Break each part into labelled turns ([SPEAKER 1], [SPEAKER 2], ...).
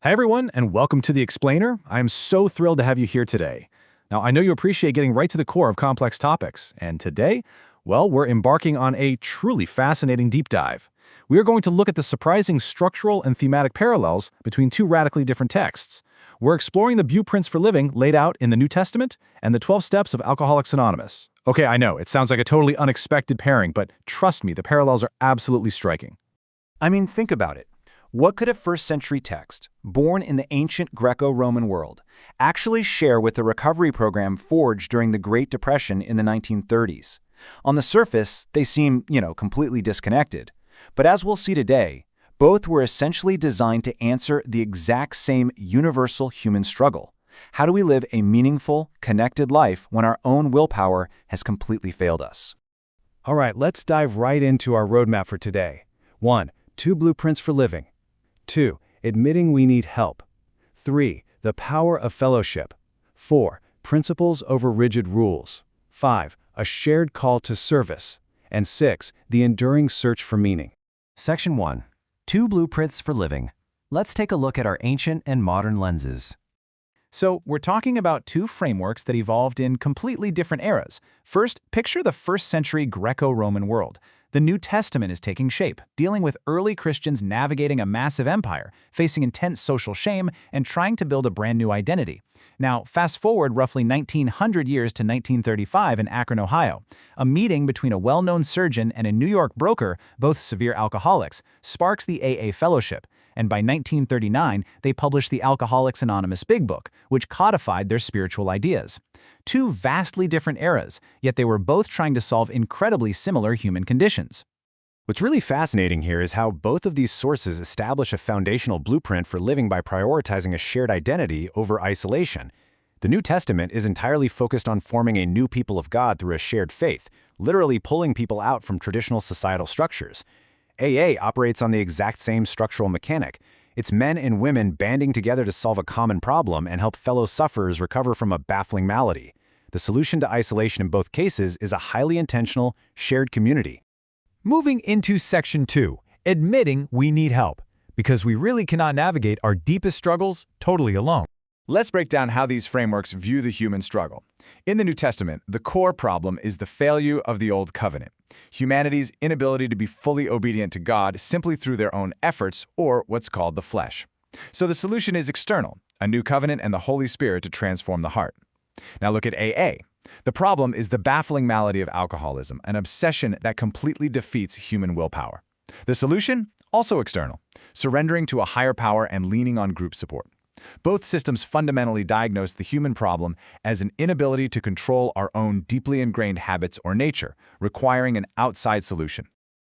[SPEAKER 1] Hi, everyone, and welcome to The Explainer. I am so thrilled to have you here today. Now, I know you appreciate getting right to the core of complex topics, and today, well, we're embarking on a truly fascinating deep dive. We are going to look at the surprising structural and thematic parallels between two radically different texts. We're exploring the blueprints for living laid out in the New Testament and the 12 steps of Alcoholics Anonymous. Okay, I know, it sounds like a totally unexpected pairing, but trust me, the parallels are absolutely striking.
[SPEAKER 2] I mean, think about it. What could a first-century text, born in the ancient Greco-Roman world, actually share with the recovery program forged during the Great Depression in the 1930s? On the surface, they seem, completely disconnected. But as we'll see today, both were essentially designed to answer the exact same universal human struggle. How do we live a meaningful, connected life when our own willpower has completely failed us?
[SPEAKER 3] All right, let's dive right into our roadmap for today. 1. Two blueprints for living. 2. Admitting we need help. 3. The power of fellowship. 4. Principles over rigid rules. 5. A shared call to service. And 6. The enduring search for meaning.
[SPEAKER 4] Section 1. Two blueprints for living. Let's take a look at our ancient and modern lenses.
[SPEAKER 1] So, we're talking about two frameworks that evolved in completely different eras. First, picture the first-century Greco-Roman world. The New Testament is taking shape, dealing with early Christians navigating a massive empire, facing intense social shame, and trying to build a brand new identity. Now, fast forward roughly 1900 years to 1935 in Akron, Ohio. A meeting between a well-known surgeon and a New York broker, both severe alcoholics, sparks the AA Fellowship. And by 1939, they published the Alcoholics Anonymous Big Book, which codified their spiritual ideas. Two vastly different eras, yet they were both trying to solve incredibly similar human conditions.
[SPEAKER 5] What's really fascinating here is how both of these sources establish a foundational blueprint for living by prioritizing a shared identity over isolation. The New Testament is entirely focused on forming a new people of God through a shared faith, literally pulling people out from traditional societal structures. AA operates on the exact same structural mechanic. It's men and women banding together to solve a common problem and help fellow sufferers recover from a baffling malady. The solution to isolation in both cases is a highly intentional, shared community.
[SPEAKER 6] Moving into Section 2, admitting we need help, because we really cannot navigate our deepest struggles totally alone.
[SPEAKER 7] Let's break down how these frameworks view the human struggle. In the New Testament, the core problem is the failure of the Old Covenant, humanity's inability to be fully obedient to God simply through their own efforts, or what's called the flesh. So the solution is external, a new covenant and the Holy Spirit to transform the heart. Now look at AA. The problem is the baffling malady of alcoholism, an obsession that completely defeats human willpower. The solution? Also external, surrendering to a higher power and leaning on group support. Both systems fundamentally diagnose the human problem as an inability to control our own deeply ingrained habits or nature, requiring an outside solution.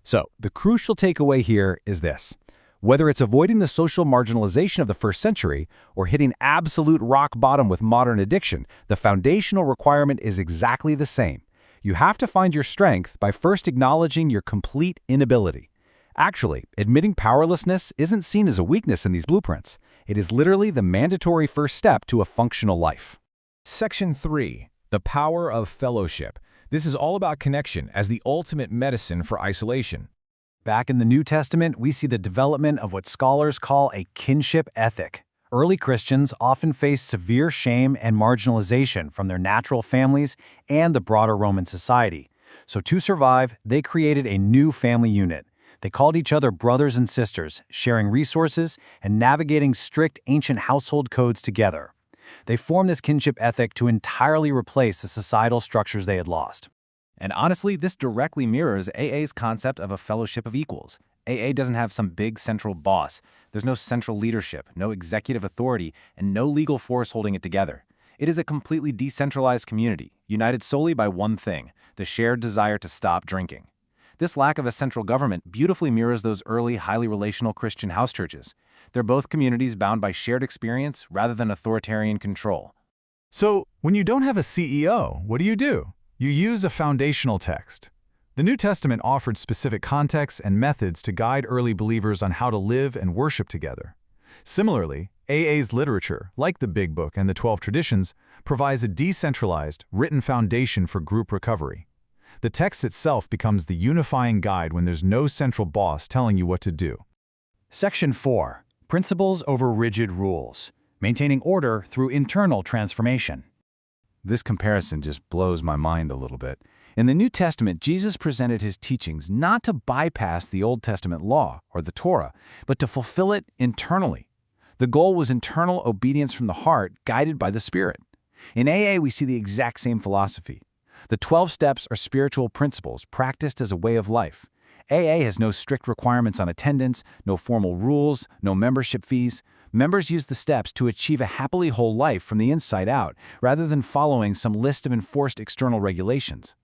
[SPEAKER 3] So, the crucial takeaway here is this. Whether it's avoiding the social marginalization of the first century or hitting absolute rock bottom with modern addiction, the foundational requirement is exactly the same. You have to find your strength by first acknowledging your complete inability. Actually, admitting powerlessness isn't seen as a weakness in these blueprints. It is literally the mandatory first step to a functional life.
[SPEAKER 8] Section 3. The power of fellowship. This is all about connection as the ultimate medicine for isolation.
[SPEAKER 3] Back in the New Testament, we see the development of what scholars call a kinship ethic. Early Christians often faced severe shame and marginalization from their natural families and the broader Roman society. So to survive, they created a new family unit. They called each other brothers and sisters, sharing resources and navigating strict ancient household codes together. They formed this kinship ethic to entirely replace the societal structures they had lost.
[SPEAKER 2] And honestly, this directly mirrors AA's concept of a fellowship of equals. AA doesn't have some big central boss. There's no central leadership, no executive authority, and no legal force holding it together. It is a completely decentralized community, united solely by one thing, the shared desire to stop drinking. This lack of a central government beautifully mirrors those early, highly relational Christian house churches. They're both communities bound by shared experience rather than authoritarian control.
[SPEAKER 6] So, when you don't have a CEO, what do? You use a foundational text. The New Testament offered specific contexts and methods to guide early believers on how to live and worship together. Similarly, AA's literature, like the Big Book and the 12 Traditions, provides a decentralized, written foundation for group recovery. The text itself becomes the unifying guide when there's no central boss telling you what to do.
[SPEAKER 4] Section 4.
[SPEAKER 3] principles over rigid rules, maintaining order through internal transformation.
[SPEAKER 2] This comparison just blows my mind a little bit. In the New Testament, Jesus presented his teachings not to bypass the Old Testament law or the Torah, but to fulfill it internally. The goal was internal obedience from the heart, guided by the Spirit. In AA, we see the exact same philosophy. The 12 steps are spiritual principles practiced as a way of life. AA has no strict requirements on attendance, no formal rules, no membership fees. Members use the steps to achieve a happily whole life from the inside out, rather than following some list of enforced external regulations.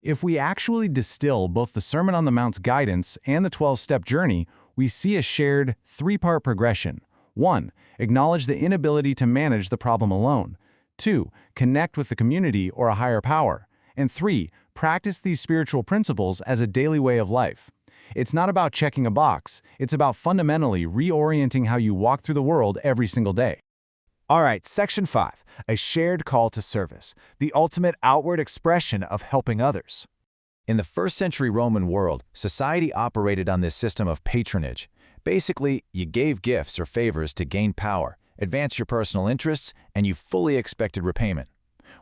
[SPEAKER 1] If we actually distill both the Sermon on the Mount's guidance and the 12-step journey, we see a shared three-part progression. 1. Acknowledge the inability to manage the problem alone. 2. Connect with the community or a higher power. And 3. Practice these spiritual principles as a daily way of life. It's not about checking a box. It's about fundamentally reorienting how you walk through the world every single day.
[SPEAKER 3] All right, Section 5, a shared call to service, the ultimate outward expression of helping others.
[SPEAKER 2] In the first-century Roman world, society operated on this system of patronage. Basically, you gave gifts or favors to gain power, advance your personal interests, and you fully expected repayment.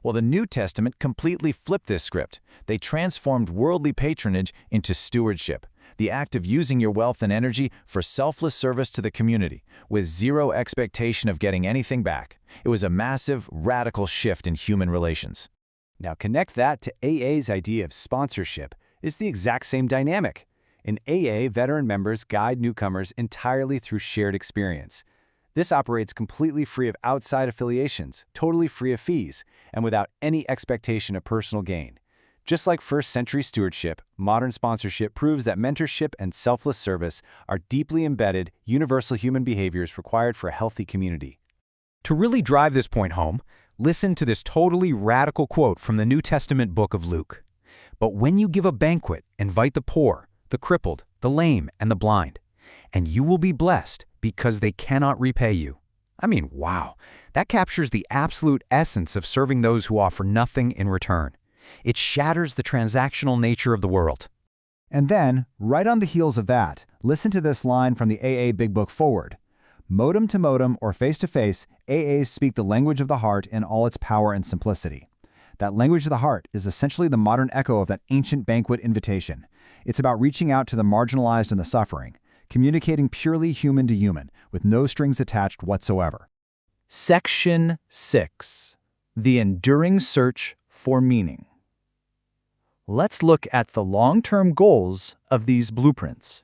[SPEAKER 2] Well, the New Testament completely flipped this script. They transformed worldly patronage into stewardship, the act of using your wealth and energy for selfless service to the community, with zero expectation of getting anything back. It was a massive, radical shift in human relations.
[SPEAKER 4] Now connect that to AA's idea of sponsorship. It's the exact same dynamic. In AA, veteran members guide newcomers entirely through shared experience. This operates completely free of outside affiliations, totally free of fees, and without any expectation of personal gain. Just like first-century stewardship, modern sponsorship proves that mentorship and selfless service are deeply embedded, universal human behaviors required for a healthy community.
[SPEAKER 3] To really drive this point home, listen to this totally radical quote from the New Testament book of Luke. "But when you give a banquet, invite the poor, the crippled, the lame, and the blind, and you will be blessed because they cannot repay you." I mean, wow, that captures the absolute essence of serving those who offer nothing in return. It shatters the transactional nature of the world.
[SPEAKER 1] And then, right on the heels of that, listen to this line from the AA Big Book Forward. "Modem to modem or face-to-face, AAs speak the language of the heart in all its power and simplicity." That language of the heart is essentially the modern echo of that ancient banquet invitation. It's about reaching out to the marginalized and the suffering, communicating purely human to human, with no strings attached whatsoever.
[SPEAKER 3] Section 6. The Enduring Search for Meaning. Let's look at the long-term goals of these blueprints.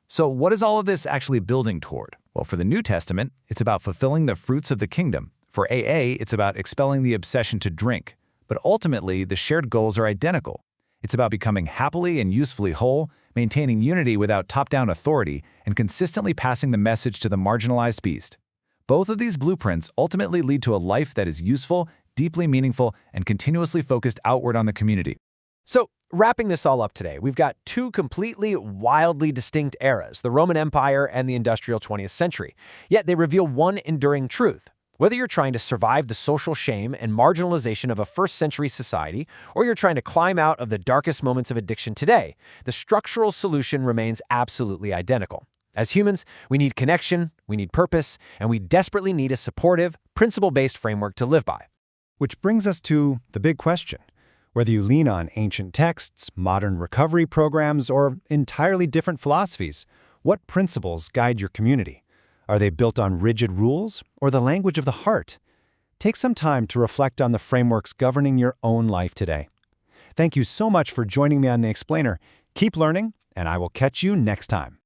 [SPEAKER 1] So what is all of this actually building toward? Well, for the New Testament, it's about fulfilling the fruits of the kingdom. For AA, it's about expelling the obsession to drink. But ultimately, the shared goals are identical. It's about becoming happily and usefully whole, maintaining unity without top-down authority, and consistently passing the message to the marginalized beast. Both of these blueprints ultimately lead to a life that is useful, deeply meaningful, and continuously focused outward on the community.
[SPEAKER 9] So, wrapping this all up today, we've got two completely wildly distinct eras, the Roman Empire and the industrial 20th century. Yet they reveal one enduring truth. Whether you're trying to survive the social shame and marginalization of a first-century society, or you're trying to climb out of the darkest moments of addiction today, the structural solution remains absolutely identical. As humans, we need connection, we need purpose, and we desperately need a supportive, principle-based framework to live by.
[SPEAKER 3] Which brings us to the big question. Whether you lean on ancient texts, modern recovery programs, or entirely different philosophies, what principles guide your community? Are they built on rigid rules or the language of the heart? Take some time to reflect on the frameworks governing your own life today. Thank you so much for joining me on The Explainer. Keep learning, and I will catch you next time.